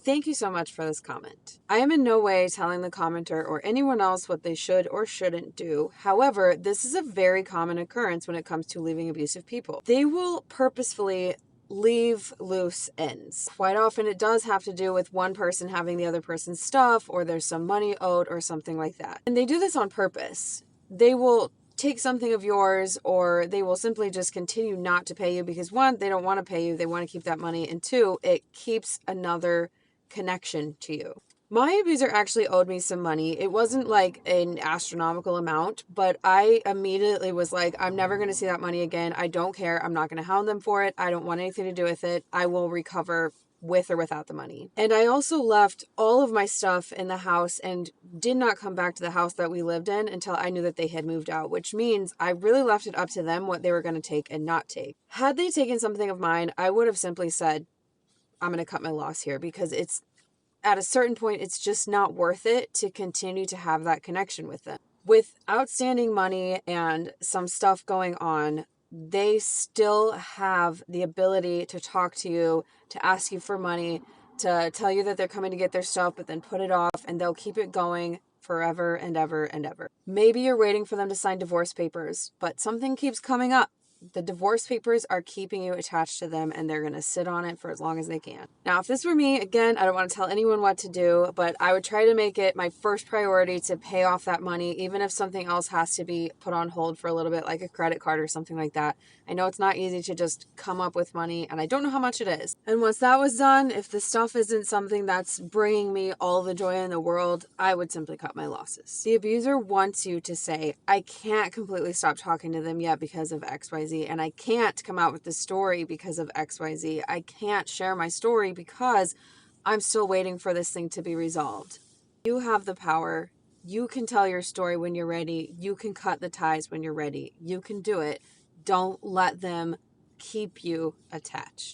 Thank you so much for this comment. I am in no way telling the commenter or anyone else what they should or shouldn't do. However, this is a very common occurrence when it comes to leaving abusive people. They will purposefully leave loose ends. Quite often it does have to do with one person having the other person's stuff, or there's some money owed or something like that. And they do this on purpose. They will take something of yours, or they will simply just continue not to pay you because one, they don't want to pay you, they want to keep that money, and two, it keeps another connection to you. My abuser actually owed me some money. It wasn't like an astronomical amount, but I immediately was like, I'm never going to see that money again. I don't care. I'm not going to hound them for it. I don't want anything to do with it. I will recover with or without the money. And I also left all of my stuff in the house and did not come back to the house that we lived in until I knew that they had moved out, which means I really left it up to them what they were going to take and not take. Had they taken something of mine, I would have simply said, I'm going to cut my loss here, because it's at a certain point, it's just not worth it to continue to have that connection with them. With outstanding money and some stuff going on, they still have the ability to talk to you, to ask you for money, to tell you that they're coming to get their stuff, but then put it off, and they'll keep it going forever and ever and ever. Maybe you're waiting for them to sign divorce papers, but something keeps coming up. The divorce papers are keeping you attached to them, and they're going to sit on it for as long as they can. Now, if this were me, again, I don't want to tell anyone what to do, but I would try to make it my first priority to pay off that money, even if something else has to be put on hold for a little bit, like a credit card or something like that. I know it's not easy to just come up with money, and I don't know how much it is. And once that was done, if the stuff isn't something that's bringing me all the joy in the world, I would simply cut my losses. The abuser wants you to say, I can't completely stop talking to them yet because of XYZ. And I can't come out with the story because of XYZ. I can't share my story because I'm still waiting for this thing to be resolved. You have the power. You can tell your story when you're ready. You can cut the ties when you're ready. You can do it. Don't let them keep you attached.